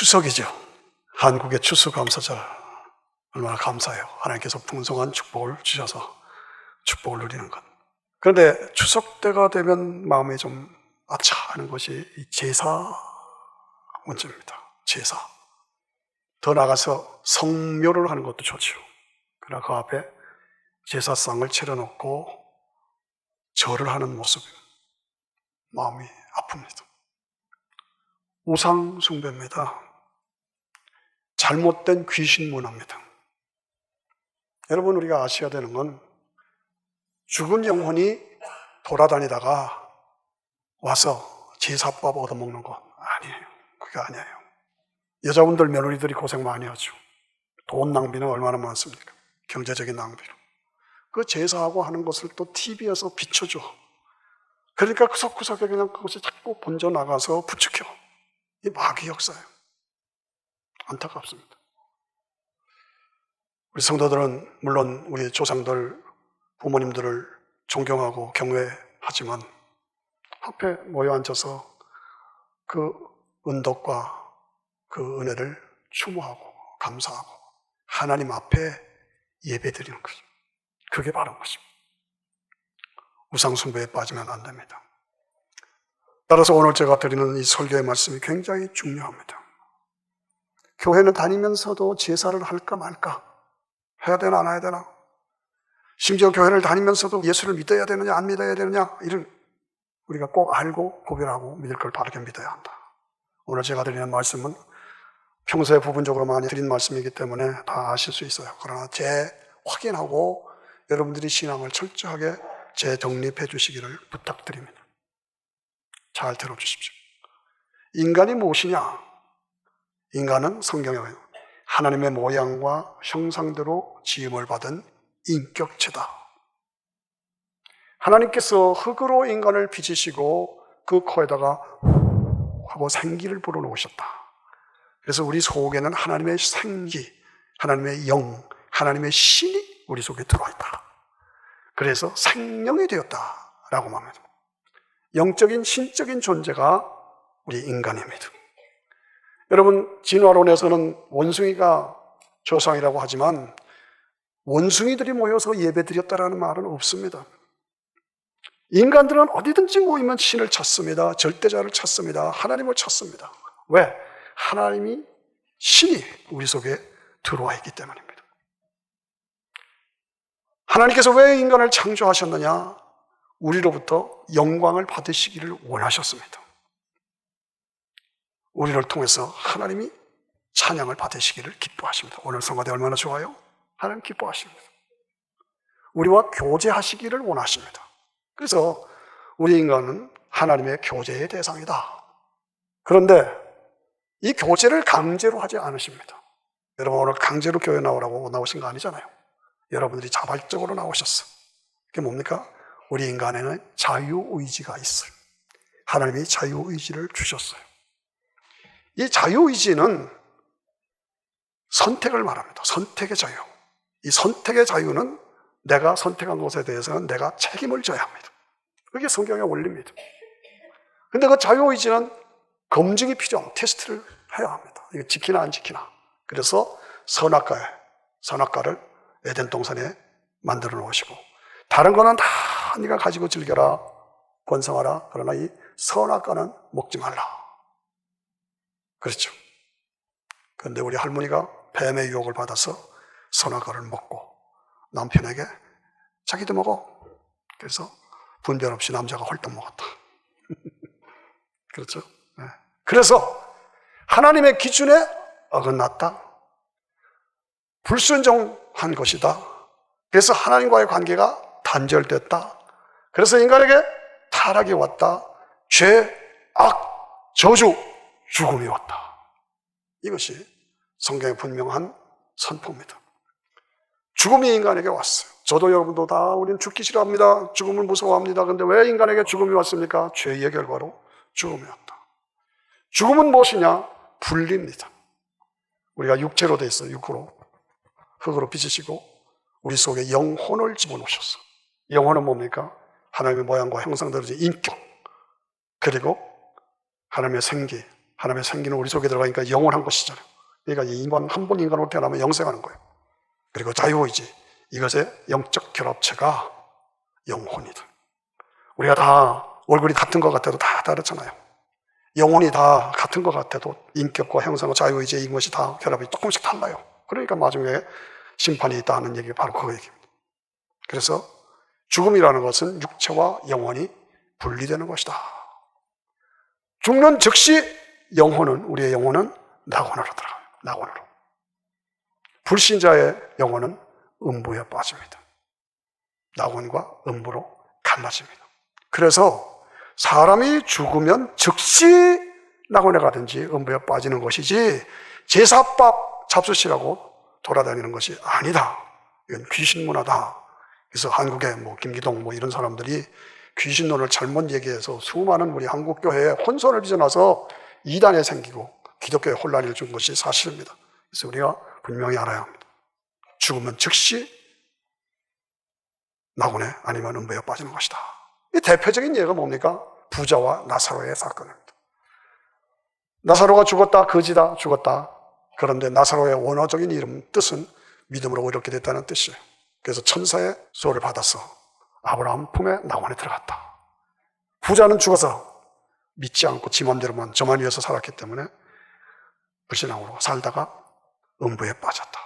추석이죠. 한국의 추수감사절 얼마나 감사해요. 하나님께서 풍성한 축복을 주셔서 축복을 누리는 것. 그런데 추석 때가 되면 마음이 좀 아차하는 것이 이 제사 문제입니다. 제사. 더 나아가서 성묘를 하는 것도 좋죠. 그러나 그 앞에 제사상을 차려놓고 절을 하는 모습, 마음이 아픕니다. 우상 숭배입니다. 잘못된 귀신 문화입니다. 여러분, 우리가 아셔야 되는 건 죽은 영혼이 돌아다니다가 와서 제사밥 얻어먹는 것 아니에요. 그게 아니에요. 여자분들, 며느리들이 고생 많이 하죠. 돈 낭비는 얼마나 많습니까? 경제적인 낭비로. 그 제사하고 하는 것을 또 TV에서 비춰줘. 그러니까 구석구석에 그냥 그것이 자꾸 번져나가서 부추겨. 이 마귀 역사예요. 안타깝습니다. 우리 성도들은 물론 우리 조상들, 부모님들을 존경하고 경외하지만 앞에 모여 앉아서 그 은덕과 그 은혜를 추모하고 감사하고 하나님 앞에 예배드리는 거죠. 그게 바른 것입니다. 우상숭배에 빠지면 안 됩니다. 따라서 오늘 제가 드리는 이 설교의 말씀이 굉장히 중요합니다. 교회는 다니면서도 제사를 할까 말까? 해야 되나 안 해야 되나? 심지어 교회를 다니면서도 예수를 믿어야 되느냐 안 믿어야 되느냐, 이런 우리가 꼭 알고 구별하고 믿을 걸 바르게 믿어야 한다. 오늘 제가 드리는 말씀은 평소에 부분적으로 많이 드린 말씀이기 때문에 다 아실 수 있어요. 그러나 재확인하고 여러분들이 신앙을 철저하게 재정립해 주시기를 부탁드립니다. 잘 들어주십시오. 인간이 무엇이냐? 인간은 성경에 하나님의 모양과 형상대로 지음을 받은 인격체다. 하나님께서 흙으로 인간을 빚으시고 그 코에다가 하고 생기를 불어넣으셨다. 그래서 우리 속에는 하나님의 생기, 하나님의 영, 하나님의 신이 우리 속에 들어와 있다. 그래서 생명이 되었다라고 말합니다. 영적인 신적인 존재가 우리 인간입니다. 여러분, 진화론에서는 원숭이가 조상이라고 하지만 원숭이들이 모여서 예배드렸다라는 말은 없습니다. 인간들은 어디든지 모이면 신을 찾습니다. 절대자를 찾습니다. 하나님을 찾습니다. 왜? 하나님이, 신이 우리 속에 들어와 있기 때문입니다. 하나님께서 왜 인간을 창조하셨느냐? 우리로부터 영광을 받으시기를 원하셨습니다. 우리를 통해서 하나님이 찬양을 받으시기를 기뻐하십니다. 오늘 성가대 얼마나 좋아요? 하나님 기뻐하십니다. 우리와 교제하시기를 원하십니다. 그래서 우리 인간은 하나님의 교제의 대상이다. 그런데 이 교제를 강제로 하지 않으십니다. 여러분, 오늘 강제로 교회 나오라고 나오신 거 아니잖아요. 여러분들이 자발적으로 나오셨어. 그게 뭡니까? 우리 인간에는 자유의지가 있어요. 하나님이 자유의지를 주셨어요. 이 자유의지는 선택을 말합니다. 선택의 자유. 이 선택의 자유는 내가 선택한 것에 대해서는 내가 책임을 져야 합니다. 그게 성경의 원리입니다. 근데 그 자유의지는 검증이 필요합니다. 테스트를 해야 합니다. 이거 지키나 안 지키나. 그래서 선악과를 에덴 동산에 만들어 놓으시고, 다른 거는 다 네가 가지고 즐겨라, 번성하라. 그러나 이 선악과는 먹지 말라. 그렇죠. 그런데 우리 할머니가 뱀의 유혹을 받아서 선악과를 먹고 남편에게 자기도 먹어. 그래서 분별 없이 남자가 홀딱 먹었다. 그렇죠. 네. 그래서 하나님의 기준에 어긋났다. 불순종한 것이다. 그래서 하나님과의 관계가 단절됐다. 그래서 인간에게 타락이 왔다. 죄, 악, 저주, 죽음이 왔다. 이것이 성경의 분명한 선포입니다. 죽음이 인간에게 왔어요. 저도 여러분도 다 우리는 죽기 싫어합니다. 죽음을 무서워합니다. 그런데 왜 인간에게 죽음이 왔습니까? 죄의 결과로 죽음이 왔다. 죽음은 무엇이냐? 분리입니다. 우리가 육체로 돼 있어요. 육으로. 흙으로 빚으시고 우리 속에 영혼을 집어넣으셨어. 영혼은 뭡니까? 하나님의 모양과 형상대로 인격, 그리고 하나님의 생기, 하나님의 생기는 우리 속에 들어가니까 영원한 것이잖아요. 그러니까 인간 한 번 인간으로 태어나면 영생하는 거예요. 그리고 자유의지, 이것의 영적 결합체가 영혼이다. 우리가 다 얼굴이 같은 것 같아도 다 다르잖아요. 영혼이 다 같은 것 같아도 인격과 형상과 자유의지, 이것이 다 결합이 조금씩 달라요. 그러니까 나중에 심판이 있다는 얘기가 바로 그 얘기입니다. 그래서 죽음이라는 것은 육체와 영혼이 분리되는 것이다. 죽는 즉시 영혼은, 우리의 영혼은 낙원으로 들어가요. 낙원으로. 불신자의 영혼은 음부에 빠집니다. 낙원과 음부로 갈라집니다. 그래서 사람이 죽으면 즉시 낙원에 가든지 음부에 빠지는 것이지 제사밥 잡수시라고 돌아다니는 것이 아니다. 이건 귀신 문화다. 그래서 한국에 김기동 이런 사람들이 귀신론을 잘못 얘기해서 수많은 우리 한국 교회에 혼선을 빚어놔서 이단에 생기고 기독교에 혼란을 준 것이 사실입니다. 그래서 우리가 분명히 알아야 합니다. 죽으면 즉시 낙원에 아니면 음부에 빠지는 것이다. 이 대표적인 예가 뭡니까? 부자와 나사로의 사건입니다. 나사로가 죽었다, 거지다, 죽었다. 그런데 나사로의 원어적인 이름, 뜻은 믿음으로 의롭게 됐다는 뜻이에요. 그래서 천사의 소를 받아서 아브라함 품에 낙원에 들어갔다. 부자는 죽어서 믿지 않고 지 맘대로만 저만 위해서 살았기 때문에 불신앙으로 살다가 음부에 빠졌다.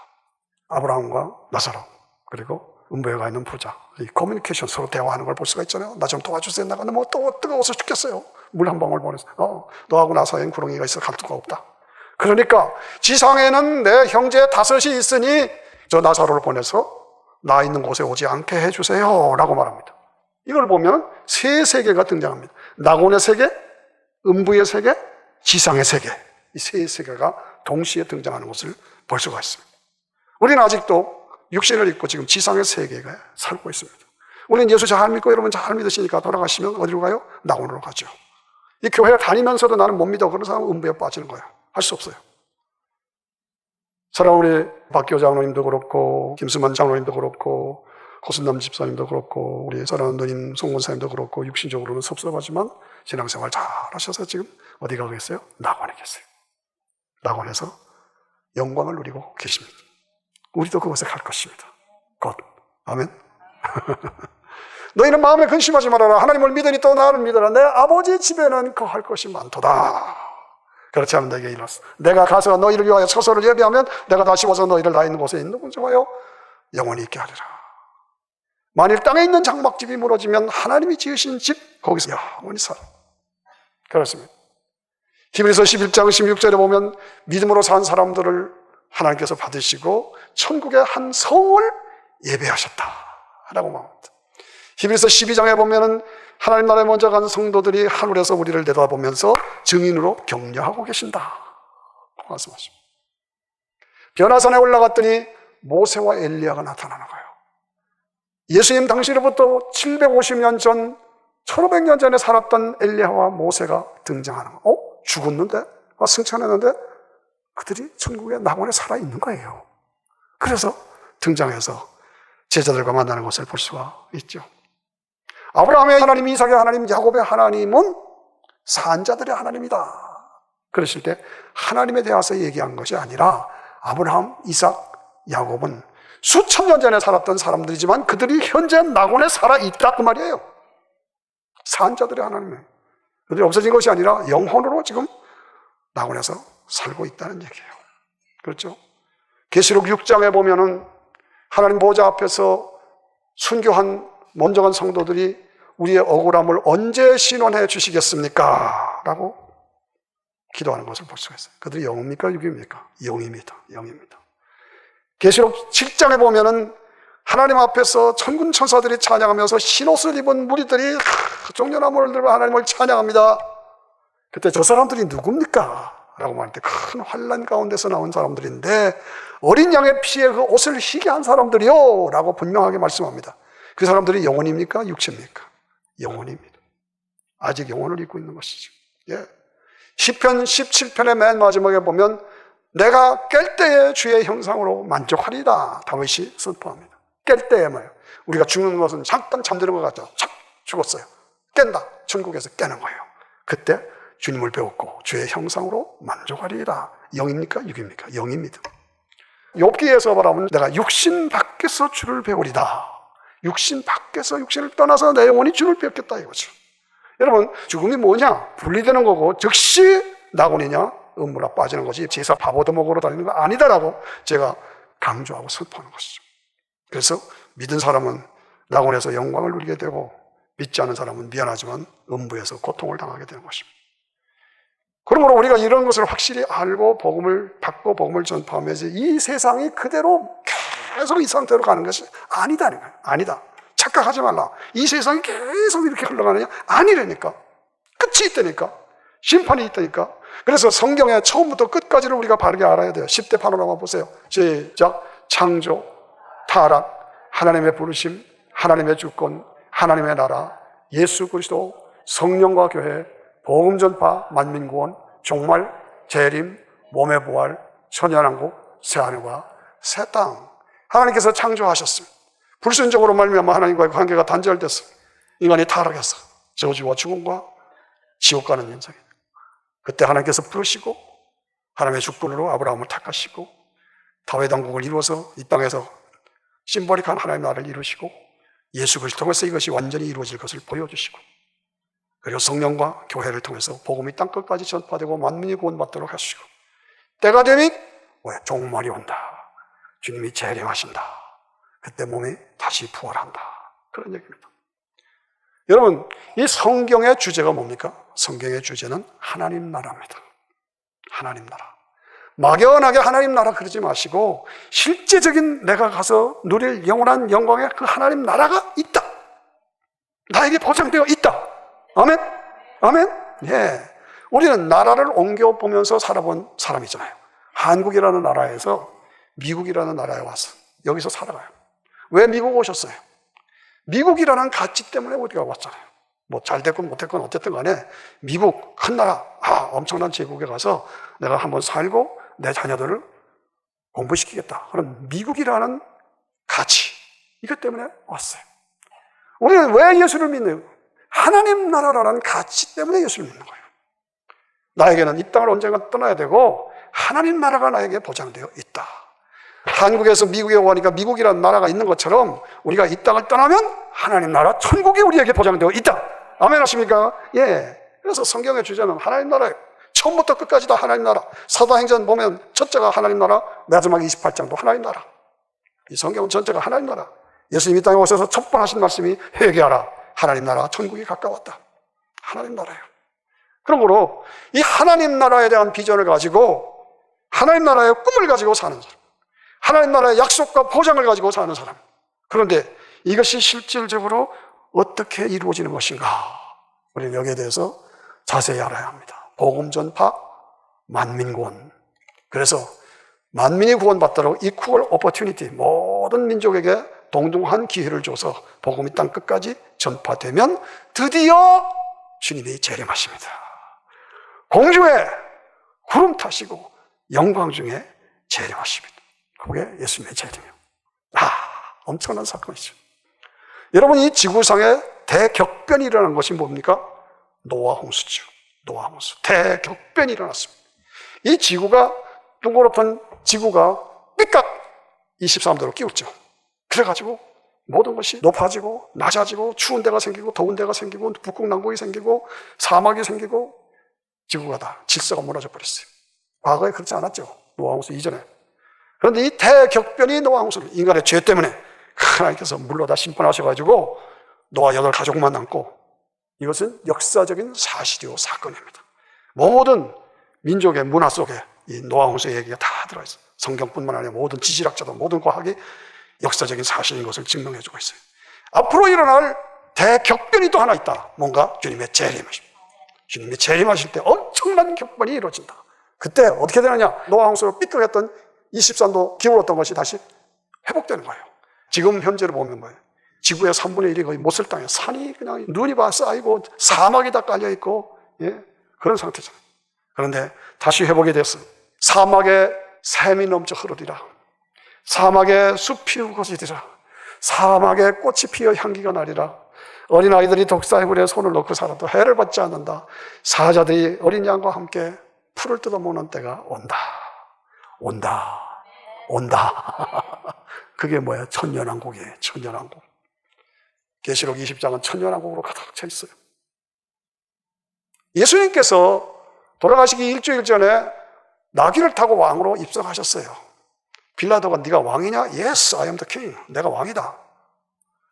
아브라함과 나사로, 그리고 음부에 가 있는 부자, 이 커뮤니케이션, 서로 대화하는 걸 볼 수가 있잖아요. 나 좀 도와주세요. 내가 너무 뜨거워서 죽겠어요. 물 한 방울 보내서 너하고 나 사이엔 구렁이가 있어 갈 수가 없다. 그러니까 지상에는 내 형제 5이 있으니 저 나사로를 보내서 나 있는 곳에 오지 않게 해주세요 라고 말합니다. 이걸 보면 세 세계가 등장합니다. 낙원의 세계, 음부의 세계, 지상의 세계, 이 세 세계가 동시에 등장하는 것을 볼 수가 있습니다. 우리는 아직도 육신을 입고 지금 지상의 세계에 살고 있습니다. 우리는 예수 잘 믿고 여러분 잘 믿으시니까 돌아가시면 어디로 가요? 낙원으로 가죠. 이 교회 다니면서도 나는 못 믿어. 그런 사람은 음부에 빠지는 거예요. 할 수 없어요. 사랑하는 우리 박기호 장로님도 그렇고 김수만 장로님도 그렇고 고순남 집사님도 그렇고 우리 사랑하는 누님 송권사님도 그렇고 육신적으로는 섭섭하지만 신앙생활 잘 하셔서 지금 어디 가고 계세요? 낙원에 계세요. 낙원에서 영광을 누리고 계십니다. 우리도 그곳에 갈 것입니다. 곧. 아멘. 너희는 마음에 근심하지 말아라. 하나님을 믿으니 또 나를 믿어라. 내 아버지 집에는 거할 것이 많도다. 그렇지 않으면 내게 일렀어. 내가 가서 너희를 위하여 처소를 예비하면 내가 다시 와서 너희를 나 있는 곳에 있는 곳에 와요 영원히 있게 하리라. 만일 땅에 있는 장막집이 무너지면 하나님이 지으신 집 거기서 영원히 살아. 그렇습니다. 히브리서 11장 16절에 보면 믿음으로 산 사람들을 하나님께서 받으시고 천국의 한 성을 예배하셨다라고 말합니다. 히브리서 12장에 보면은 하나님 나라에 먼저 간 성도들이 하늘에서 우리를 내다보면서 증인으로 격려하고 계신다 말씀하십니다. 변화산에 올라갔더니 모세와 엘리야가 나타나는 거예요. 예수님 당시로부터 750년 전, 1500년 전에 살았던 엘리야와 모세가 등장하는 거예요. 죽었는데? 승천했는데? 그들이 천국의 낙원에 살아있는 거예요. 그래서 등장해서 제자들과 만나는 것을 볼 수가 있죠. 아브라함의 하나님, 이삭의 하나님, 야곱의 하나님은 산자들의 하나님이다. 그러실 때 하나님에 대해서 얘기한 것이 아니라 아브라함, 이삭, 야곱은 수천 년 전에 살았던 사람들이지만 그들이 현재 낙원에 살아있다 그 말이에요. 산자들의 하나님이에요. 그들이 없어진 것이 아니라 영혼으로 지금 낙원에서 살고 있다는 얘기예요. 그렇죠? 계시록 6장에 보면은 하나님 보좌 앞에서 순교한 먼저 간 성도들이 우리의 억울함을 언제 신원해 주시겠습니까? 라고 기도하는 것을 볼 수가 있어요. 그들이 영입니까? 육입니까? 영입니다. 영입니다. 계시록 7장에 보면은 하나님 앞에서 천군 천사들이 찬양하면서 흰옷을 입은 무리들이 종려나무를 들고 하나님을 찬양합니다. 그때 저 사람들이 누굽니까? 라고 말할 때 큰 환난 가운데서 나온 사람들인데 어린 양의 피에 그 옷을 희게 한 사람들이요 라고 분명하게 말씀합니다. 그 사람들이 영혼입니까? 육체입니까? 영혼입니다. 아직 영혼을 입고 있는 것이죠. 예. 시편 17편의 맨 마지막에 보면 내가 깰 때에 주의 형상으로 만족하리다 다윗이 선포합니다. 깰 때에 뭐예요? 우리가 죽는 것은 잠깐 잠드는 것 같죠. 착 죽었어요. 깬다. 천국에서 깨는 거예요. 그때 주님을 배웠고 주의 형상으로 만족하리이다. 0입니까? 6입니까? 0입니다. 욥기에서 말하면 내가 육신 밖에서 주를 배우리다. 육신 밖에서 육신을 떠나서 내 영혼이 주를 배웠겠다 이거죠. 여러분, 죽음이 뭐냐? 분리되는 거고 즉시 낙원이냐? 음모라 빠지는 거지 제사 밥 얻어먹으러 다니는 거 아니다라고 제가 강조하고 선포하는 것이죠. 그래서 믿은 사람은 낙원에서 영광을 누리게 되고 믿지 않은 사람은 미안하지만 음부에서 고통을 당하게 되는 것입니다. 그러므로 우리가 이런 것을 확실히 알고 복음을 받고 복음을 전파하면서 이 세상이 그대로 계속 이 상태로 가는 것이 아니다는 거예요. 아니다. 착각하지 말라. 이 세상이 계속 이렇게 흘러가느냐? 아니라니까. 끝이 있다니까. 심판이 있다니까. 그래서 성경의 처음부터 끝까지를 우리가 바르게 알아야 돼요. 10대 파노라마 보세요. 시작. 창조, 타락, 하나님의 부르심, 하나님의 주권, 하나님의 나라, 예수 그리스도, 성령과 교회, 복음 전파, 만민 구원, 종말, 재림, 몸의 부활, 천연왕국, 새하늘과 새 땅. 하나님께서 창조하셨습니다. 불순종으로 말미암아 하나님과의 관계가 단절됐어. 인간이 타락했어. 저주와 죽음과 지옥 가는 현상이에요. 그때 하나님께서 부르시고 하나님의 주권으로 아브라함을 택하시고 다윗 왕국을 이루어서 이 땅에서 심볼릭한 하나님의 나라를 이루시고 예수 그리스도 통해서 이것이 완전히 이루어질 것을 보여주시고 그리고 성령과 교회를 통해서 복음이 땅 끝까지 전파되고 만민이 구원받도록 하시고 때가 되면 왜 종말이 온다. 주님이 재림하신다. 그때 몸이 다시 부활한다. 그런 얘기입니다. 여러분, 이 성경의 주제가 뭡니까? 성경의 주제는 하나님 나라입니다. 하나님 나라. 막연하게 하나님 나라 그러지 마시고 실제적인 내가 가서 누릴 영원한 영광의 그 하나님 나라가 있다. 나에게 보장되어 있다. 아멘? 아멘? 예. 우리는 나라를 옮겨보면서 살아본 사람이잖아요. 한국이라는 나라에서 미국이라는 나라에 와서 여기서 살아가요. 왜 미국 오셨어요? 미국이라는 가치 때문에 우리가 왔잖아요. 뭐 잘 됐건 못됐건 어쨌든 간에 미국 큰 나라, 엄청난 제국에 가서 내가 한번 살고 내 자녀들을 공부시키겠다. 그런 미국이라는 가치, 이것 때문에 왔어요. 우리는 왜 예수를 믿나요? 하나님 나라라는 가치 때문에 예수를 믿는 거예요. 나에게는 이 땅을 언젠가 떠나야 되고 하나님 나라가 나에게 보장되어 있다. 한국에서 미국에 오니까 미국이라는 나라가 있는 것처럼 우리가 이 땅을 떠나면 하나님 나라, 천국이 우리에게 보장되어 있다. 아멘 하십니까? 예. 그래서 성경의 주제는 하나님 나라예요. 처음부터 끝까지 다 하나님 나라. 사도행전 보면 첫째가 하나님 나라, 마지막 28장도 하나님 나라. 이 성경은 전체가 하나님 나라. 예수님이 땅에 오셔서 첫 번 하신 말씀이 회개하라. 하나님 나라, 천국이 가까웠다. 하나님 나라예요. 그러므로 이 하나님 나라에 대한 비전을 가지고 하나님 나라의 꿈을 가지고 사는 사람, 하나님 나라의 약속과 보장을 가지고 사는 사람. 그런데 이것이 실질적으로 어떻게 이루어지는 것인가? 우리는 여기에 대해서 자세히 알아야 합니다. 복음 전파, 만민 구원. 그래서 만민이 구원받도록 이퀄 오퍼튜니티, 모든 민족에게 동등한 기회를 줘서 복음이 땅 끝까지 전파되면 드디어 주님이 재림하십니다. 공주의 구름 타시고 영광 중에 재림하십니다. 그게 예수님의 재림이에요. 엄청난 사건이죠. 여러분, 이 지구상에 대격변이 일어난 것이 뭡니까? 노아 홍수죠. 노아 홍수. 대격변이 일어났습니다. 이 지구가, 둥그렇던 지구가 삐깍 23도로 끼웠죠. 그래가지고 모든 것이 높아지고 낮아지고 추운 데가 생기고 더운 데가 생기고 북극 남극이 생기고 사막이 생기고 지구가 다 질서가 무너져 버렸어요. 과거에 그렇지 않았죠. 노아 홍수 이전에. 그런데 이 대격변이 노아 홍수를 인간의 죄 때문에 하나님께서 물로 다 심판하셔가지고 노아 8가족만 남고, 이것은 역사적인 사실이요 사건입니다. 모든 민족의 문화 속에 이 노아 홍수의 얘기가 다 들어있어요. 성경뿐만 아니라 모든 지질학자도 모든 과학이 역사적인 사실인 것을 증명해주고 있어요. 앞으로 일어날 대격변이 또 하나 있다. 뭔가 주님의 재림이십니다. 주님이 재림하실 때 엄청난 격변이 이루어진다. 그때 어떻게 되느냐? 노아 홍수로 삐뚤었던 23도 기울었던 것이 다시 회복되는 거예요. 지금 현재로 보면 뭐예요? 지구의 3분의 1이 거의 못쓸 땅이에요. 산이 그냥 눈이 봐 쌓이고 사막이 다 깔려있고, 예? 그런 상태잖아요. 그런데 다시 회복이 됐어요. 사막에 샘이 넘쳐 흐르리라. 사막에 숲이 우거지리라. 사막에 꽃이 피어 향기가 나리라. 어린아이들이 독사해물에 손을 넣고 살아도 해를 받지 않는다. 사자들이 어린 양과 함께 풀을 뜯어먹는 때가 온다. 온다. 온다. 그게 뭐야? 천년왕국이에요. 천년왕국. 계시록 20장은 천년왕국으로 가득 차 있어요. 예수님께서 돌아가시기 일주일 전에 나귀를 타고 왕으로 입성하셨어요. 빌라도가 네가 왕이냐? Yes, I am the king. 내가 왕이다.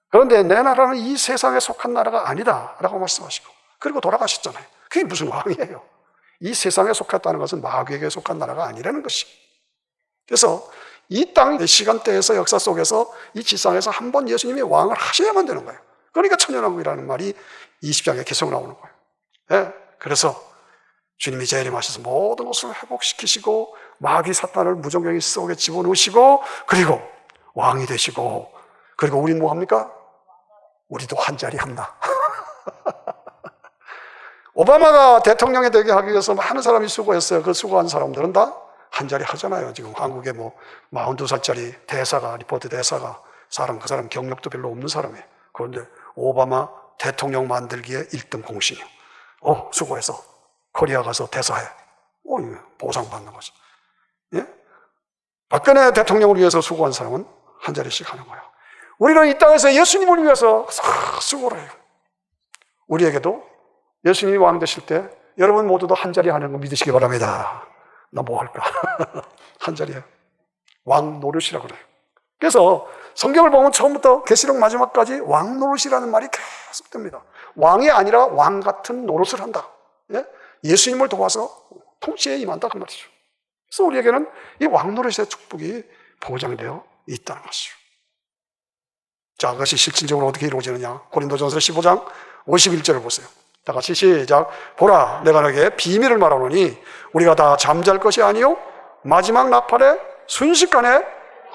그런데 내 나라는 이 세상에 속한 나라가 아니다 라고 말씀하시고 그리고 돌아가셨잖아요. 그게 무슨 왕이에요? 이 세상에 속했다는 것은 마귀에게 속한 나라가 아니라는 것이. 그래서 이 땅 시간대에서 역사 속에서 이 지상에서 한 번 예수님이 왕을 하셔야만 되는 거예요. 그러니까 천년왕국이라는 말이 20장에 계속 나오는 거예요. 네, 그래서 주님이 재림하셔서 모든 것을 회복시키시고 마귀 사탄을 무정경이 속에 집어넣으시고 그리고 왕이 되시고 그리고 우리는 뭐 합니까? 우리도 한 자리 합니다. 오바마가 대통령이 되게 하기 위해서 많은 사람이 수고했어요. 그 수고한 사람들은 다 한 자리 하잖아요. 지금 한국에 뭐 42살짜리 대사가, 리포트 대사가 그 사람 경력도 별로 없는 사람이에요. 그런데 오바마 대통령 만들기에 1등 공신이에요. 수고해서 코리아 가서 대사해. 보상받는 거죠. 예? 박근혜 대통령을 위해서 수고한 사람은 한 자리씩 하는 거예요. 우리는 이 땅에서 예수님을 위해서 수고를 해요. 우리에게도 예수님이 왕 되실 때 여러분 모두도 한 자리 하는 거 믿으시기 바랍니다. 나 뭐 할까? 한 자리에 왕 노릇이라고 그래요. 그래서 성경을 보면 처음부터 계시록 마지막까지 왕 노릇이라는 말이 계속 됩니다. 왕이 아니라 왕 같은 노릇을 한다. 예? 예수님을 도와서 통치에 임한다 그 말이죠. 그래서 우리에게는 이 왕 노릇의 축복이 보장되어 있다는 것이죠. 자, 그것이 실질적으로 어떻게 이루어지느냐? 고린도전서 15장 51절을 보세요. 다 같이 시작. 보라, 내가 너에게 비밀을 말하노니 우리가 다 잠잘 것이 아니요 마지막 나팔에 순식간에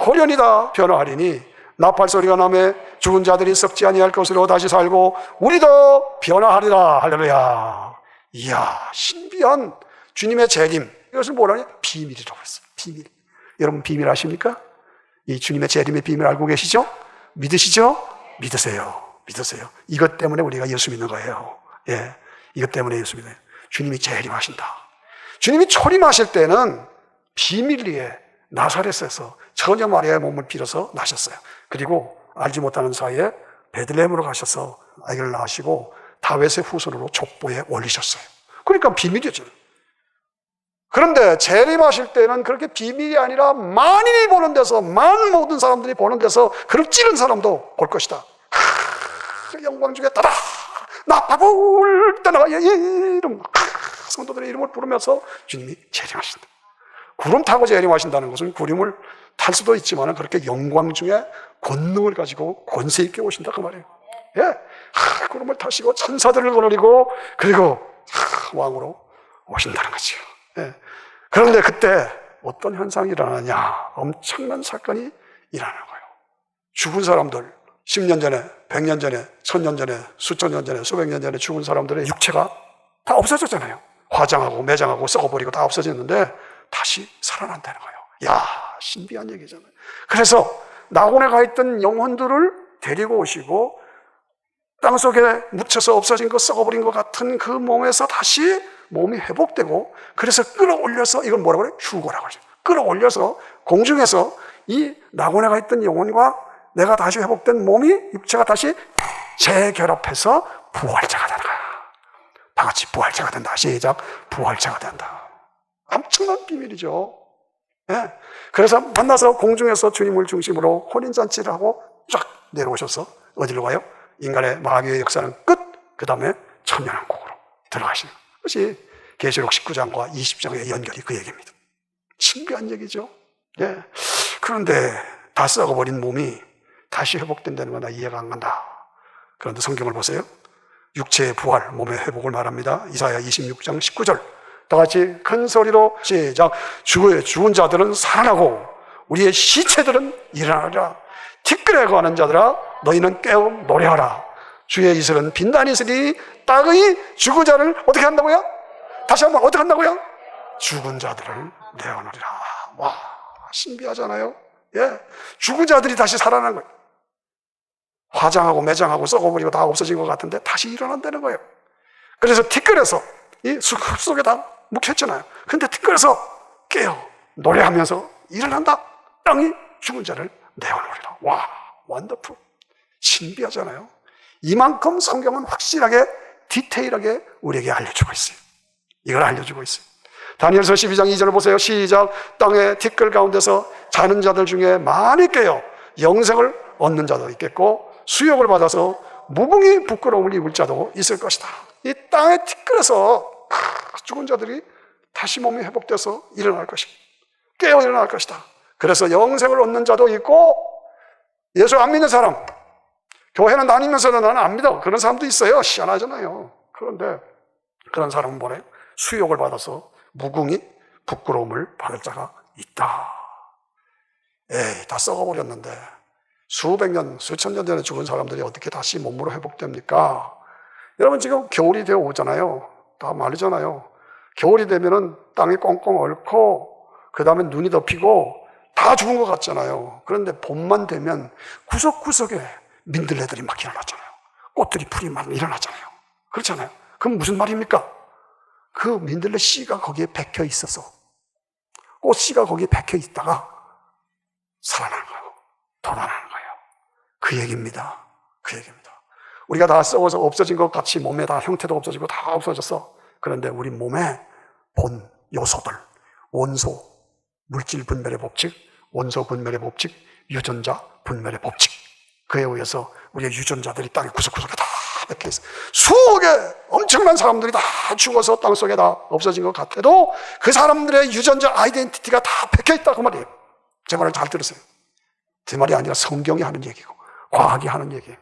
호련이다 변화하리니 나팔 소리가 나매 죽은 자들이 썩지 아니할 것으로 다시 살고 우리도 변화하리라. 할렐루야. 이야, 신비한 주님의 재림. 이것을 뭐라냐? 비밀이라고 했어요. 비밀. 여러분 비밀 아십니까? 이 주님의 재림의 비밀 알고 계시죠? 믿으시죠? 믿으세요. 믿으세요. 이것 때문에 우리가 예수 믿는 거예요. 예, 이것 때문에 예수 믿어요. 주님이 재림하신다. 주님이 초림하실 때는 비밀리에 나사렛에서 처녀 마리아의 몸을 빌어서 나셨어요. 그리고 알지 못하는 사이에 베들레헴으로 가셔서 아기를 낳으시고 다윗의 후손으로 족보에 올리셨어요. 그러니까 비밀이죠. 그런데 재림하실 때는 그렇게 비밀이 아니라 만인이 보는 데서, 모든 사람들이 보는 데서 그를 찌른 사람도 볼 것이다. 영광 중에 따다 나팔불 떠나가 이름 성도들의 이름을 부르면서 주님이 재림하신다. 구름 타고 재림하신다는 것은 구름을 탈 수도 있지만 그렇게 영광 중에 권능을 가지고 권세 있게 오신다 그 말이에요. 예, 구름을 타시고 천사들을 거느리고 그리고 왕으로 오신다는 거죠. 예. 그런데 그때 어떤 현상이 일어나냐? 엄청난 사건이 일어나는 거예요. 죽은 사람들 10년 전에, 100년 전에, 1000년 전에, 수천 년 전에, 수백 년 전에 죽은 사람들의 육체가 다 없어졌잖아요. 화장하고 매장하고 썩어버리고 다 없어졌는데 다시 살아난다는 거예요. 야, 신비한 얘기잖아요. 그래서 낙원에 가 있던 영혼들을 데리고 오시고 땅속에 묻혀서 없어진 것, 썩어버린 것 같은 그 몸에서 다시 몸이 회복되고 그래서 끌어올려서 이걸 뭐라고 그래요? 휴거라고 하죠. 끌어올려서 공중에서 이 낙원에 가 있던 영혼과 내가 다시 회복된 몸이 육체가 다시 재결합해서 부활체가 되는 거야. 다 같이 부활체가 된다. 시작. 부활체가 된다. 엄청난 비밀이죠. 예. 그래서 만나서 공중에서 주님을 중심으로 혼인잔치를 하고 쫙 내려오셔서 어디로 가요? 인간의 마귀의 역사는 끝. 그 다음에 천년왕국으로 들어가시는 것이 계시록 19장과 20장의 연결이 그 얘기입니다. 신비한 얘기죠. 예. 그런데 다 썩어버린 몸이 다시 회복된다는 건 나 이해가 안 간다. 그런데 성경을 보세요. 육체의 부활, 몸의 회복을 말합니다. 이사야 26장 19절. 다 같이 큰 소리로 시작. 죽은 자들은 살아나고 우리의 시체들은 일어나리라. 티끌에 거하는 자들아 너희는 깨어 노래하라. 주의 이슬은 빛나는 이슬이 땅의 죽은 자를 어떻게 한다고요? 다시 한번 어떻게 한다고요? 죽은 자들을 내어놓으리라. 와, 신비하잖아요. 예, 죽은 자들이 다시 살아난 거예요. 화장하고 매장하고 썩어버리고 다 없어진 것 같은데 다시 일어난다는 거예요. 그래서 티끌에서 이 숲속에 다 묵혔잖아요. 근데 티끌에서 깨어 노래하면서 일어난다. 땅이 죽은 자를 내어놓으리라. 와, 원더풀. 신비하잖아요. 이만큼 성경은 확실하게 디테일하게 우리에게 알려주고 있어요. 이걸 알려주고 있어요. 다니엘서 12장 2절을 보세요. 시작. 땅의 티끌 가운데서 자는 자들 중에 많이 깨어 영생을 얻는 자도 있겠고 수욕을 받아서 무궁히 부끄러움을 입을 자도 있을 것이다. 이 땅의 티끌에서 죽은 자들이 다시 몸이 회복돼서 일어날 것이다. 깨어 일어날 것이다. 그래서 영생을 얻는 자도 있고, 예수 안 믿는 사람, 교회는 다니면서도 나는 안 믿어, 그런 사람도 있어요. 희한하잖아요. 그런데 그런 사람은 뭐래요? 수욕을 받아서 무궁히 부끄러움을 받을 자가 있다. 에이, 다 썩어버렸는데 수백 년, 수천 년 전에 죽은 사람들이 어떻게 다시 몸으로 회복됩니까? 여러분, 지금 겨울이 되어 오잖아요. 다 말이잖아요. 겨울이 되면은 땅이 꽁꽁 얼고 그 다음에 눈이 덮이고 다 죽은 것 같잖아요. 그런데 봄만 되면 구석구석에 민들레들이 막 일어나잖아요. 꽃들이 풀이 막 일어나잖아요. 그렇잖아요. 그럼 무슨 말입니까? 그 민들레 씨가 거기에 박혀 있어서, 꽃 씨가 거기에 박혀 있다가 살아나는 거예요. 돌아나는 거예요. 그 얘기입니다. 그 얘기입니다. 우리가 다 썩어서 없어진 것 같이 몸에 다 형태도 없어지고 다 없어졌어. 그런데 우리 몸에 본 요소들, 원소, 물질 분멸의 법칙, 원소 분멸의 법칙, 유전자 분멸의 법칙, 그에 의해서 우리의 유전자들이 땅의 구석구석에 다 박혀 있어요. 수억의 엄청난 사람들이 다 죽어서 땅속에 다 없어진 것 같아도 그 사람들의 유전자 아이덴티티가 다 박혀 있다, 그 말이에요. 제 말을 잘 들으세요. 제 말이 아니라 성경이 하는 얘기고 과학이 하는 얘기예요.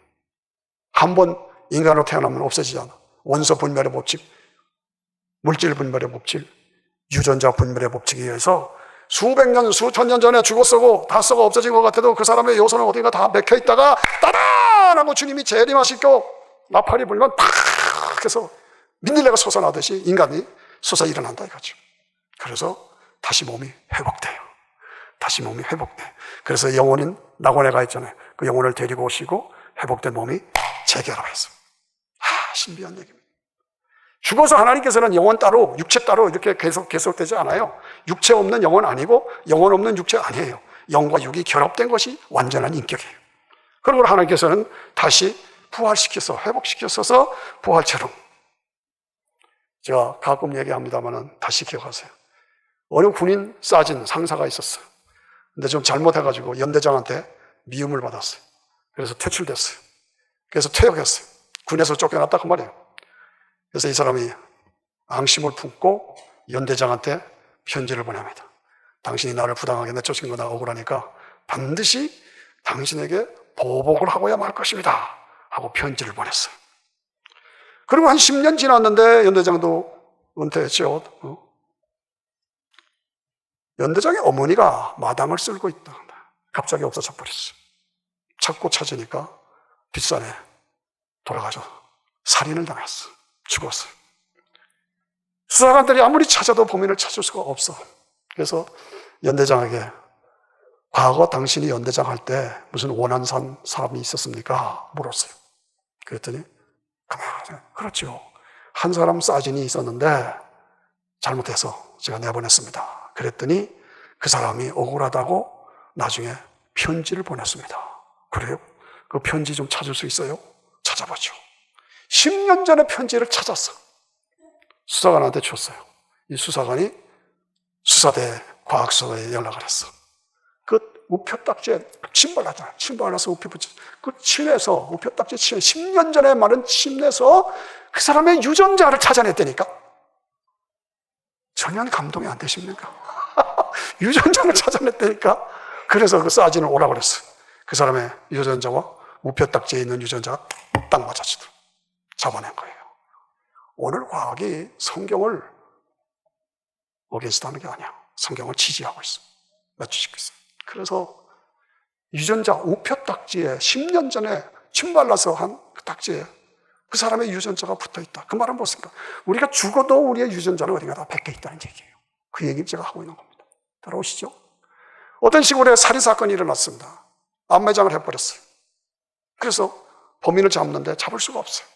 한번 인간으로 태어나면 없어지지 않아. 원소 분멸의 법칙, 물질 분멸의 법칙, 유전자 분멸의 법칙에 의해서 수백 년, 수천 년 전에 죽었고 다 썩어 없어진 것 같아도 그 사람의 요소는 어딘가 다 맥혀 있다가 따단 하고 주님이 재림하시고 나팔이 불면 팍 해서 민들레가 솟아나듯이 인간이 솟아 일어난다 이거죠. 그래서 다시 몸이 회복돼요. 다시 몸이 회복돼. 그래서 영혼인 낙원에 있잖아요. 그 영혼을 데리고 오시고 회복된 몸이 재결합했어. 신비한 얘기입니다. 죽어서 하나님께서는 영혼 따로, 육체 따로 이렇게 계속되지 않아요. 육체 없는 영혼 아니고 영혼 없는 육체 아니에요. 영과 육이 결합된 것이 완전한 인격이에요. 그러므로 하나님께서는 다시 부활시켜서, 회복시켜서 부활처럼. 제가 가끔 얘기합니다만 다시 기억하세요. 어느 군인 싸진 상사가 있었어요. 근데 좀 잘못해가지고 연대장한테 미움을 받았어요. 그래서 퇴출됐어요. 그래서 퇴역했어요. 군에서 쫓겨났다 그 말이에요. 그래서 이 사람이 앙심을 품고 연대장한테 편지를 보냅니다. 당신이 나를 부당하게 내쫓은 거나 억울하니까 반드시 당신에게 보복을 하고야 말 것입니다 하고 편지를 보냈어요. 그리고 한 10년 지났는데 연대장도 은퇴했죠. 연대장의 어머니가 마당을 쓸고 있다. 갑자기 없어져 버렸어요. 찾고 찾으니까 뒷산에 돌아가서 살인을 당했어. 죽었어요. 수사관들이 아무리 찾아도 범인을 찾을 수가 없어. 그래서 연대장에게 과거 당신이 연대장 할 때 무슨 원한산 사람이 있었습니까? 물었어요. 그랬더니 가만히, 그렇죠. 한 사람 싸진이 있었는데 잘못해서 제가 내보냈습니다. 그랬더니 그 사람이 억울하다고 나중에 편지를 보냈습니다. 그래요? 그 편지 좀 찾을 수 있어요? 찾아보죠. 10년 전에 편지를 찾았어. 수사관한테 줬어요. 이 수사관이 수사대 과학서에 연락을 했어. 그 우표딱지에 침 발랐잖아. 침 발라서 우표 붙여. 그 침에서, 우표딱지에 침, 10년 전에 마른 침 내서 그 사람의 유전자를 찾아냈다니까? 전혀 감동이 안 되십니까? 유전자를 찾아냈다니까? 그래서 그 싸진을 오라고 그랬어. 그 사람의 유전자와 우표딱지에 있는 유전자가 딱 맞아지더라고. 잡아낸 거예요. 오늘 과학이 성경을 어게인스트하는 게 아니야. 성경을 지지하고 있어. 맞추시고 있어. 그래서 유전자 우표딱지에 10년 전에 침 발라서 한 그 딱지에 그 사람의 유전자가 붙어있다. 그 말은 무엇인가? 우리가 죽어도 우리의 유전자는 어딘가 다 박혀 있다는 얘기예요. 그 얘기를 제가 하고 있는 겁니다. 따라오시죠? 어떤 시골에 살인사건이 일어났습니다. 암매장을 해버렸어요. 그래서 범인을 잡는데 잡을 수가 없어요.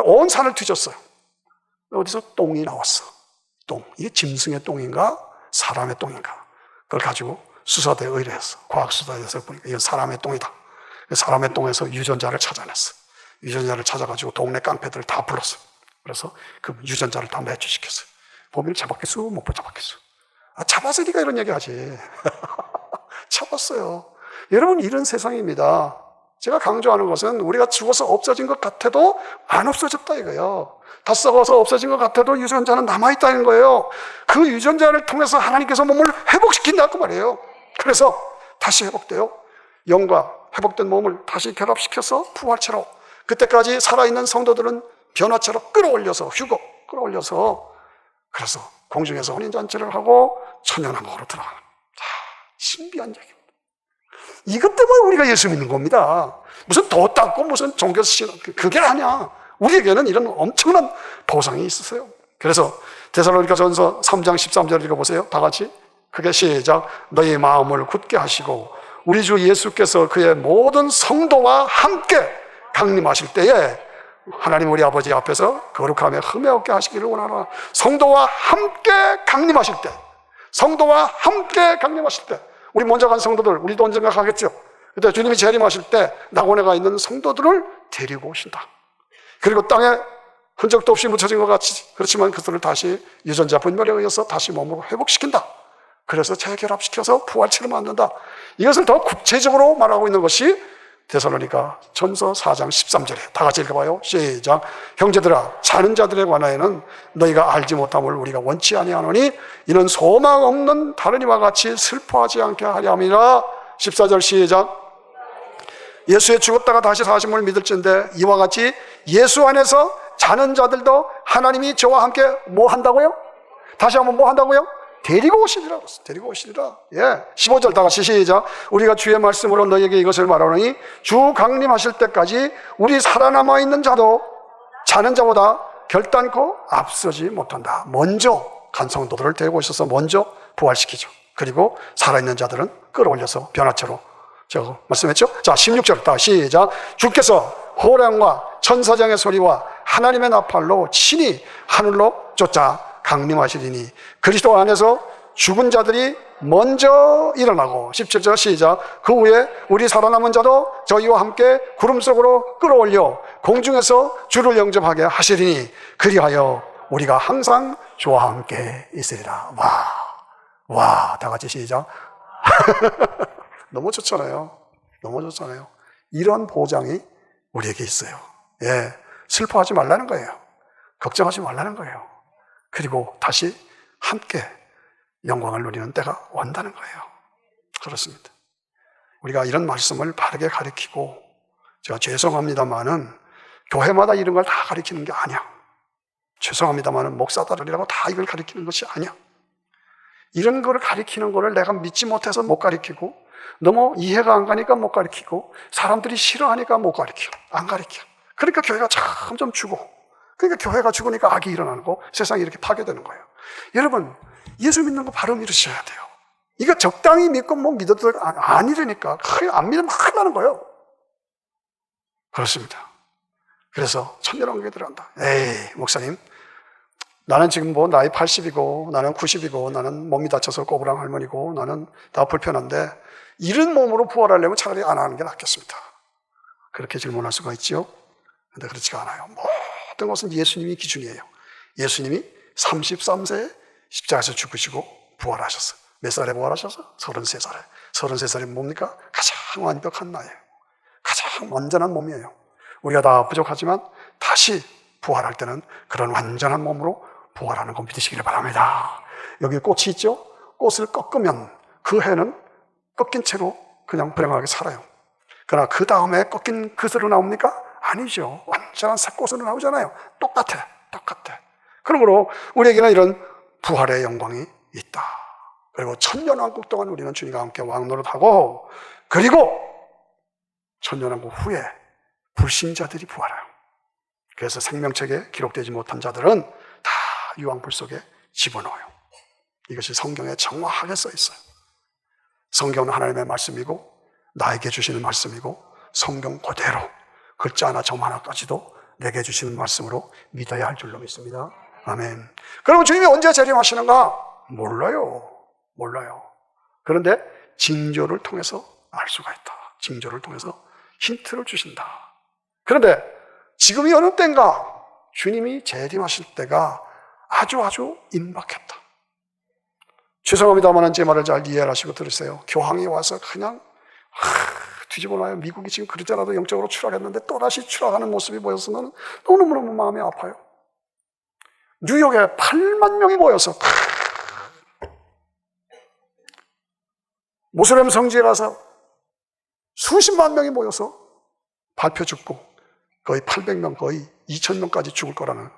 온 산을 뒤졌어요. 어디서 똥이 나왔어. 똥. 이게 짐승의 똥인가 사람의 똥인가. 그걸 가지고 수사대에 의뢰했어. 과학수사대에서 보니까 이건 사람의 똥이다. 사람의 똥에서 유전자를 찾아냈어. 유전자를 찾아가지고 동네 깡패들을 다 불렀어. 그래서 그 유전자를 다 매치시켰어요. 범인을 잡았겠어? 못 잡았겠어? 잡았으니까 이런 얘기 하지. 잡았어요. 여러분, 이런 세상입니다. 제가 강조하는 것은 우리가 죽어서 없어진 것 같아도 안 없어졌다 이거예요. 다 썩어서 없어진 것 같아도 유전자는 남아있다는 거예요. 그 유전자를 통해서 하나님께서 몸을 회복시킨다고 말이에요. 그래서 다시 회복돼요. 영과 회복된 몸을 다시 결합시켜서 부활체로, 그때까지 살아있는 성도들은 변화체로 끌어올려서, 끌어올려서, 그래서 공중에서 혼인잔치를 하고 천년왕국으로 들어가는, 신비한 얘기입니다. 이것 때문에 우리가 예수 믿는 겁니다. 무슨 도 닦고 무슨 종교 신앙, 그게 아니야. 우리에게는 이런 엄청난 보상이 있으세요. 그래서 데살로니가전서 3장 13절 읽어보세요. 다 같이 크게 시작. 너희 마음을 굳게 하시고 우리 주 예수께서 그의 모든 성도와 함께 강림하실 때에 하나님 우리 아버지 앞에서 거룩함에 흠에 없게 하시기를 원하노라. 성도와 함께 강림하실 때, 성도와 함께 강림하실 때, 우리 먼저 간 성도들, 우리도 언젠가 가겠죠. 그때 주님이 재림하실 때 낙원에 가 있는 성도들을 데리고 오신다. 그리고 땅에 흔적도 없이 묻혀진 것 같이, 그렇지만 그들을 다시 유전자 분별에 의해서 다시 몸으로 회복시킨다. 그래서 재결합시켜서 부활체를 만든다. 이것을 더 구체적으로 말하고 있는 것이 데살로니가 전서 4장 13절에 다 같이 읽어봐요. 시작. 형제들아, 자는 자들에 관하여는 너희가 알지 못함을 우리가 원치 아니하노니 이는 소망 없는 다른 이와 같이 슬퍼하지 않게 하려 함이라. 14절 시작. 예수의 죽었다가 다시 사심을 믿을진데 이와 같이 예수 안에서 자는 자들도 하나님이 저와 함께 뭐 한다고요? 다시 한번 뭐 한다고요? 데리고 오시리라. 데리고 오시리라. 예. 15절 다 같이 시작. 우리가 주의 말씀으로 너희에게 이것을 말하노니 주 강림하실 때까지 우리 살아남아 있는 자도 자는 자보다 결단코 앞서지 못한다. 먼저 간 성도들을 데리고 오셔서 먼저 부활시키죠. 그리고 살아있는 자들은 끌어올려서 변화체로 저 말씀했죠? 자, 16절 다 시작. 주께서 호랑과 천사장의 소리와 하나님의 나팔로 친히 하늘로 쫓아 강림하시리니 그리스도 안에서 죽은 자들이 먼저 일어나고. 17절 시작. 그 후에 우리 살아남은 자도 저희와 함께 구름 속으로 끌어올려 공중에서 주를 영접하게 하시리니 그리하여 우리가 항상 주와 함께 있으리라. 와, 다 같이 시작. 너무 좋잖아요. 너무 좋잖아요. 이런 보장이 우리에게 있어요. 예, 슬퍼하지 말라는 거예요. 걱정하지 말라는 거예요. 그리고 다시 함께 영광을 누리는 때가 온다는 거예요. 그렇습니다. 우리가 이런 말씀을 바르게 가르치고, 제가 죄송합니다만은 교회마다 이런 걸 다 가르치는 게 아니야. 죄송합니다만은 목사들이라고 다 이걸 가르치는 것이 아니야. 이런 거를 가르치는 거를 내가 믿지 못해서 못 가르치고, 너무 이해가 안 가니까 못 가르치고, 사람들이 싫어하니까 못 가르쳐. 안 가르쳐. 그러니까 교회가 점점 죽어. 그러니까 교회가 죽으니까 악이 일어나는 거, 세상이 이렇게 파괴되는 거예요. 여러분, 예수 믿는 거 바로 믿으셔야 돼요. 이거 적당히 믿고 뭐 믿어도 아니라니까. 안 믿으면 큰일 나는 거예요. 그렇습니다. 그래서 천년왕국에 들어간다. 에이, 목사님, 나는 지금 뭐 나이 80이고 나는 90이고 나는 몸이 다쳐서 꼬부랑 할머니고 나는 다 불편한데 이런 몸으로 부활하려면 차라리 안 하는 게 낫겠습니다. 그렇게 질문할 수가 있죠. 그런데 그렇지가 않아요. 모든 것은 예수님이 기준이에요. 예수님이 33세에 십자가에서 죽으시고 부활하셨어요. 몇 살에 부활하셔서? 33살에. 33살이 뭡니까? 가장 완벽한 나이에요. 가장 완전한 몸이에요. 우리가 다 부족하지만 다시 부활할 때는 그런 완전한 몸으로 부활하는 거 믿으시기를 바랍니다. 여기 꽃이 있죠? 꽃을 꺾으면 그 해는 꺾인 채로 그냥 불행하게 살아요. 그러나 그 다음에 꺾인 그새로 나옵니까? 아니죠. 완전한 새 꽃으로 나오잖아요. 똑같아. 그러므로 우리에게는 이런 부활의 영광이 있다. 그리고 천년왕국 동안 우리는 주님과 함께 왕노릇하고, 그리고 천년왕국 후에 불신자들이 부활해요. 그래서 생명책에 기록되지 못한 자들은 다 유황불 속에 집어넣어요. 이것이 성경에 정확하게 써 있어요. 성경은 하나님의 말씀이고 나에게 주시는 말씀이고 성경 그대로 글자 하나 점 하나까지도 내게 주시는 말씀으로 믿어야 할 줄로 믿습니다. 아멘. 그럼 주님이 언제 재림하시는가? 몰라요. 그런데 징조를 통해서 알 수가 있다. 징조를 통해서 힌트를 주신다. 그런데 지금이 어느 때인가? 주님이 재림하실 때가 아주 임박했다. 죄송합니다만 제 말을 잘 이해하시고 들으세요. 교황이 와서 그냥 뒤집어 놔요. 미국이 지금 그러더라도 영적으로 추락했는데 또다시 추락하는 모습이 보여서 나는 너무너무 마음이 아파요. 뉴욕에 8만 명이 모여서 모슬렘 성지에 가서 수십만 명이 모여서 발표 죽고 거의 800명, 거의 2000명까지 죽을 거라는,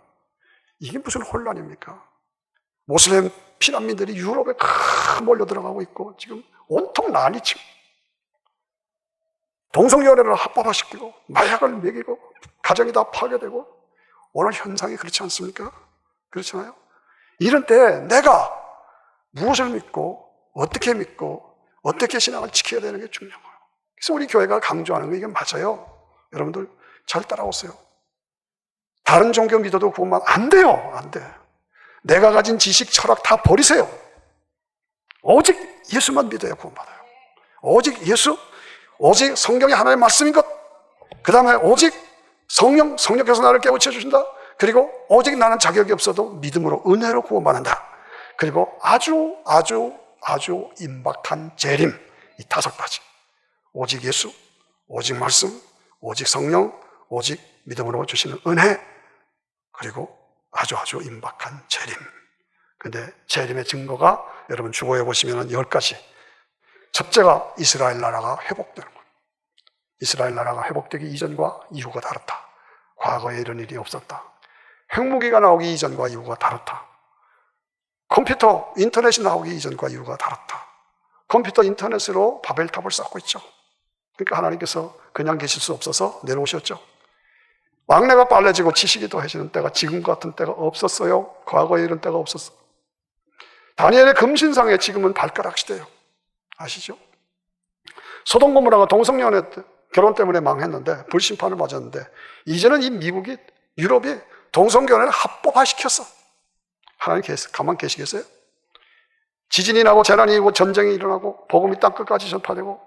이게 무슨 혼란입니까? 모슬렘 피난민들이 유럽에 몰려 들어가고 있고 지금 온통 난리치고 동성연애를 합법화시키고 마약을 먹이고 가정이 다 파괴되고 오늘 현상이 그렇지 않습니까? 그렇잖아요. 이런 때 내가 무엇을 믿고 어떻게 신앙을 지켜야 되는 게 중요한 거예요. 그래서 우리 교회가 강조하는 거 이게 맞아요. 여러분들 잘 따라오세요. 다른 종교 믿어도 구원만 안 돼요. 안 돼. 내가 가진 지식, 철학 다 버리세요. 오직 예수만 믿어야 구원받아요. 오직 예수, 오직 성경의 하나의 말씀인 것, 그 다음에 오직 성령께서 나를 깨우쳐 주신다. 그리고 오직 나는 자격이 없어도 믿음으로 은혜로 구원받는다. 그리고 아주 임박한 재림, 이 5가지. 오직 예수, 오직 말씀, 오직 성령, 오직 믿음으로 주시는 은혜, 그리고 아주 임박한 재림. 근데 재림의 증거가 여러분 주보에 보시면 10가지. 첫째가 이스라엘 나라가 회복되는 거예요. 이스라엘 나라가 회복되기 이전과 이후가 다르다. 과거에 이런 일이 없었다. 핵무기가 나오기 이전과 이후가 다르다. 컴퓨터, 인터넷이 나오기 이전과 이후가 다르다. 컴퓨터, 인터넷으로 바벨탑을 쌓고 있죠. 그러니까 하나님께서 그냥 계실 수 없어서 내려오셨죠. 왕래가 빨라지고 지식이 더해지는 때가 지금 같은 때가 없었어요. 과거에 이런 때가 없었어요. 다니엘의 금신상에 지금은 발가락 시대예요. 아시죠? 소돔 고모라가 동성연애 결혼 때문에 망했는데 불심판을 맞았는데 이제는 이 미국이, 유럽이 동성연애를 합법화시켰어. 하나님 가만 계시겠어요? 지진이 나고 재난이 일고 전쟁이 일어나고 복음이 땅끝까지 전파되고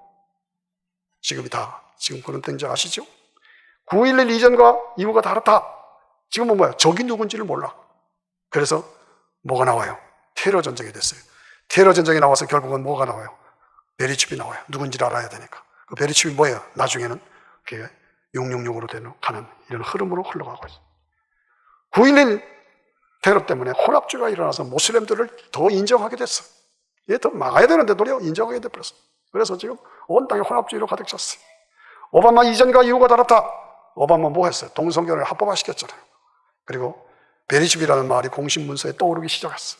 지금 그런 때인지 아시죠? 9.11 이전과 이후가 다르다. 지금은 뭐야? 적이 누군지를 몰라. 그래서 뭐가 나와요? 테러 전쟁이 됐어요. 테러 전쟁이 나와서 결국은 뭐가 나와요? 베리칩이 나와요. 누군지를 알아야 되니까. 그 베리칩이 뭐예요? 나중에는 그게 666으로 가는 이런 흐름으로 흘러가고 있어요. 9.11 테러 때문에 혼합주의가 일어나서 모슬렘들을 더 인정하게 됐어. 얘 더 막아야 되는데 도리어 인정하게 돼버렸어. 그래서 지금 온 땅에 혼합주의로 가득 찼어요. 오바마 이전과 이후가 다르다. 오바마 뭐 했어요? 동성결혼을 합법화시켰잖아요. 그리고 베리칩이라는 말이 공신문서에 떠오르기 시작했어.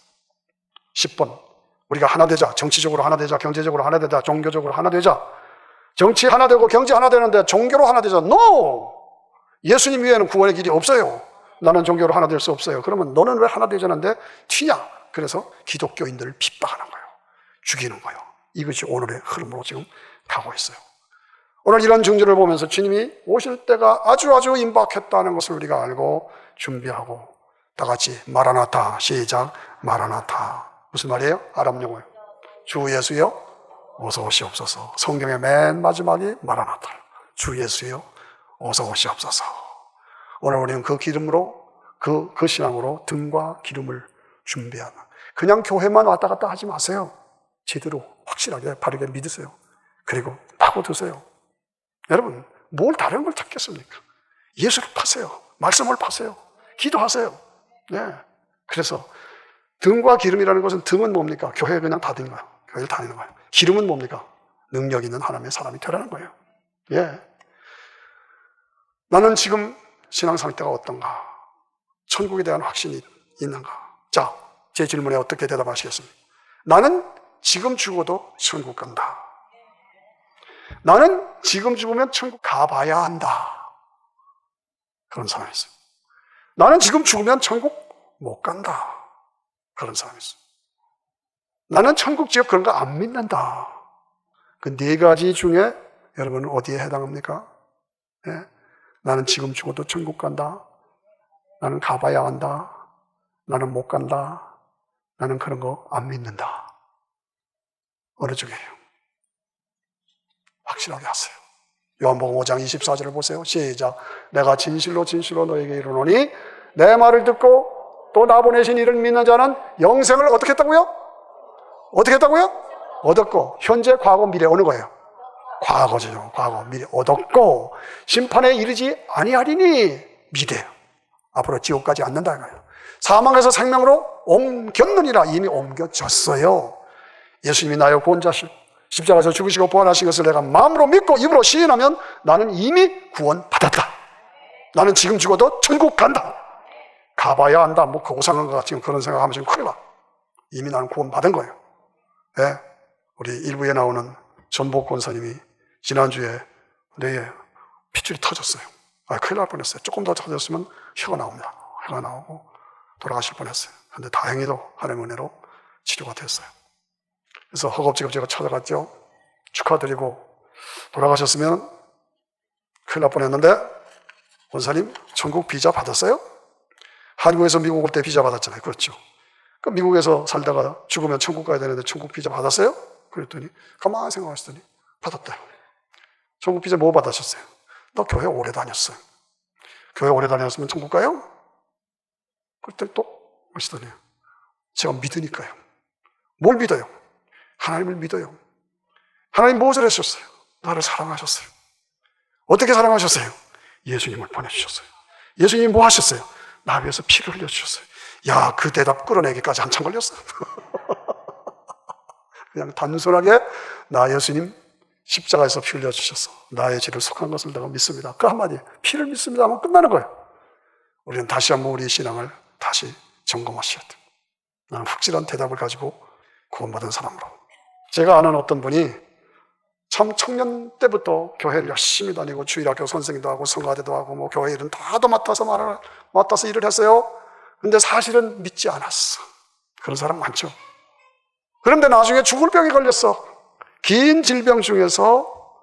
10번 우리가 하나 되자. 정치적으로 하나 되자. 경제적으로 하나 되자. 종교적으로 하나 되자. 정치 하나 되고 경제 하나 되는데 종교로 하나 되자. No! 예수님 위에는 구원의 길이 없어요. 나는 종교로 하나 될 수 없어요. 그러면 너는 왜 하나 되자는데 튀냐? 그래서 기독교인들을 핍박하는 거예요. 죽이는 거예요. 이것이 오늘의 흐름으로 지금 가고 있어요. 오늘 이런 증조를 보면서 주님이 오실 때가 아주 임박했다는 것을 우리가 알고 준비하고 다 같이 마라나타, 시작, 마라나타. 무슨 말이에요? 아람 용어예요. 주 예수여 어서 오시옵소서. 성경의 맨 마지막이 마라나타. 주 예수여 어서 오시옵소서. 오늘 우리는 그 기름으로 그 신앙으로 등과 기름을 준비하는, 그냥 교회만 왔다 갔다 하지 마세요. 제대로 확실하게 바르게 믿으세요. 그리고 파고 드세요. 여러분 뭘 다른 걸 찾겠습니까? 예수를 파세요. 말씀을 파세요. 기도하세요. 네. 그래서 등과 기름이라는 것은, 등은 뭡니까? 교회에 그냥 다니는 거예요. 교회를 다니는 거예요. 기름은 뭡니까? 능력 있는 하나님의 사람이 되라는 거예요. 예. 나는 지금 신앙 상태가 어떤가? 천국에 대한 확신이 있는가? 자, 제 질문에 어떻게 대답하시겠습니까? 나는 지금 죽어도 천국 간다. 나는 지금 죽으면 천국 가봐야 한다. 그런 사람이 있어요. 나는 지금 죽으면 천국 못 간다. 그런 사람이 있어요. 나는 천국 지옥 그런 거 안 믿는다. 그 4가지 중에 여러분은 어디에 해당합니까? 예? 나는 지금 죽어도 천국 간다. 나는 가봐야 한다. 나는 못 간다. 나는 그런 거 안 믿는다. 어느 쪽이에요? 확실하게 하세요. 요한복음 5장 24절을 보세요. 시작. 내가 진실로 진실로 너에게 이르노니 내 말을 듣고 또 나 보내신 이를 믿는 자는 영생을 어떻게 했다고요? 어떻게 했다고요? 얻었고. 현재, 과거, 미래 어느 거예요? 과거죠. 과거, 미래 얻었고 심판에 이르지 아니하리니 미래예요. 앞으로 지옥까지 않는다 이거예요. 사망에서 생명으로 옮겼느니라. 이미 옮겨졌어요. 예수님이 나의 구원자실 십자가에서 죽으시고 부활하신 것을 내가 마음으로 믿고 입으로 시인하면 나는 이미 구원받았다. 나는 지금 죽어도 천국 간다. 가봐야 한다. 뭐 고상한 것 같은 그런 생각하면 지금 큰일 나. 이미 나는 구원받은 거예요. 네? 우리 일부에 나오는 전복 권사님이 지난주에 뇌에 핏줄이 터졌어요. 큰일 날 뻔했어요. 조금 더 터졌으면 혀가 나옵니다. 혀가 나오고 돌아가실 뻔했어요. 그런데 다행히도 하나님의 은혜로 치료가 됐어요. 그래서 허겁지겁 제가 찾아갔죠. 축하드리고 돌아가셨으면 큰일 날 뻔했는데 권사님 천국 비자 받았어요? 한국에서 미국 올 때 비자 받았잖아요. 그렇죠. 그럼 미국에서 살다가 죽으면 천국 가야 되는데 천국 비자 받았어요? 그랬더니 가만히 생각하시더니 받았대요. 천국 비자 뭐 받으셨어요? 너 교회 오래 다녔어요. 교회 오래 다녔으면 천국 가요? 그랬더니 또 하시더니 제가 믿으니까요. 뭘 믿어요? 하나님을 믿어요. 하나님 무엇을 하셨어요? 나를 사랑하셨어요. 어떻게 사랑하셨어요? 예수님을 보내주셨어요. 예수님이 뭐 하셨어요? 나 위해서 피를 흘려주셨어요. 야, 그 대답 끌어내기까지 한참 걸렸어. 그냥 단순하게 나 예수님 십자가에서 피 흘려주셔서 나의 죄를 속한 것을 내가 믿습니다. 그 한마디 피를 믿습니다 하면 끝나는 거예요. 우리는 다시 한번 우리 신앙을 다시 점검하셔야 돼요. 나는 확실한 대답을 가지고 구원받은 사람으로. 제가 아는 어떤 분이 참 청년 때부터 교회를 열심히 다니고 주일학교 선생님도 하고 성가대도 하고 뭐 교회 일은 다도 맡아서 일을 했어요. 근데 사실은 믿지 않았어. 그런 사람 많죠. 그런데 나중에 죽을 병에 걸렸어. 긴 질병 중에서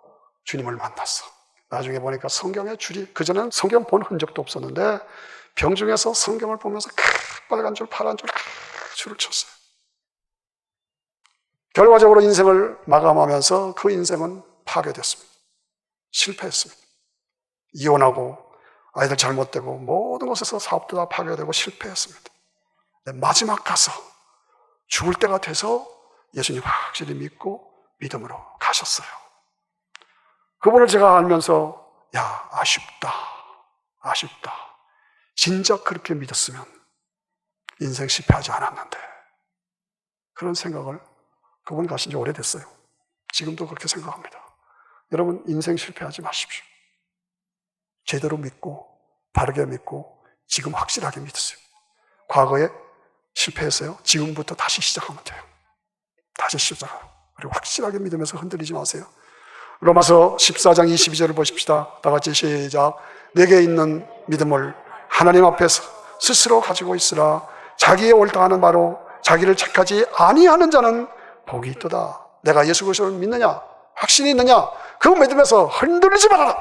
주님을 만났어. 나중에 보니까 성경의 줄이, 그전에는 성경 본 흔적도 없었는데 병 중에서 성경을 보면서 빨간 줄 파란 줄 줄을 쳤어요. 결과적으로 인생을 마감하면서 그 인생은 파괴됐습니다. 실패했습니다. 이혼하고 아이들 잘못되고 모든 것에서 사업도 다 파괴되고 실패했습니다. 마지막 가서 죽을 때가 돼서 예수님 확실히 믿고 믿음으로 가셨어요. 그분을 제가 알면서 야, 아쉽다. 진짜 그렇게 믿었으면 인생 실패하지 않았는데, 그런 생각을, 그분 가신 지 오래됐어요. 지금도 그렇게 생각합니다. 여러분, 인생 실패하지 마십시오. 제대로 믿고 바르게 믿고 지금 확실하게 믿으세요. 과거에 실패했어요. 지금부터 다시 시작하면 돼요. 다시 시작하고, 그리고 확실하게 믿으면서 흔들리지 마세요. 로마서 14장 22절을 보십시다. 다 같이 시작. 내게 있는 믿음을 하나님 앞에서 스스로 가지고 있으라. 자기의 옳다 하는 바로 자기를 착하지 아니하는 자는 복이 있도다. 내가 예수 그리스도를 믿느냐, 확신이 있느냐, 그 믿음에서 흔들리지 말아라.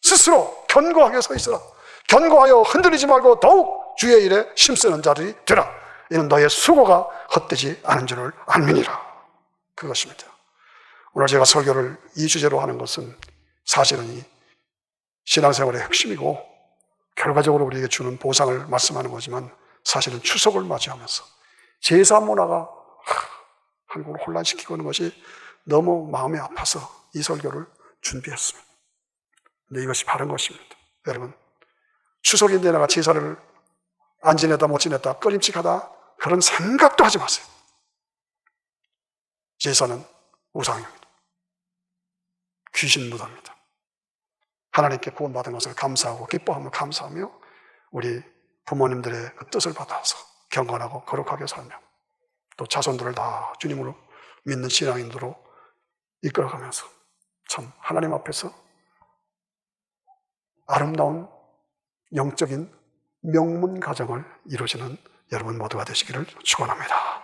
스스로 견고하게 서 있으라. 견고하여 흔들리지 말고 더욱 주의 일에 힘쓰는 자들이 되라. 이는 너의 수고가 헛되지 않은 줄을 알미니라. 그것입니다. 오늘 제가 설교를 이 주제로 하는 것은 사실은 이 신앙생활의 핵심이고 결과적으로 우리에게 주는 보상을 말씀하는 거지만, 사실은 추석을 맞이하면서 제사 문화가 한국을 혼란시키고 있는 것이 너무 마음이 아파서 이 설교를 준비했습니다. 근데 이것이 바른 것입니다. 여러분, 추석인데 내가 제사를 안 지냈다 못 지냈다 꺼림칙하다 그런 생각도 하지 마세요. 제사는 우상입니다. 귀신 무덤입니다. 하나님께 구원받은 것을 감사하고 기뻐하며 감사하며 우리 부모님들의 그 뜻을 받아서 경건하고 거룩하게 살며 또 자손들을 다 주님으로 믿는 신앙인으로 이끌어가면서 참 하나님 앞에서 아름다운 영적인 명문 가정을 이루시는 여러분 모두가 되시기를 축원합니다.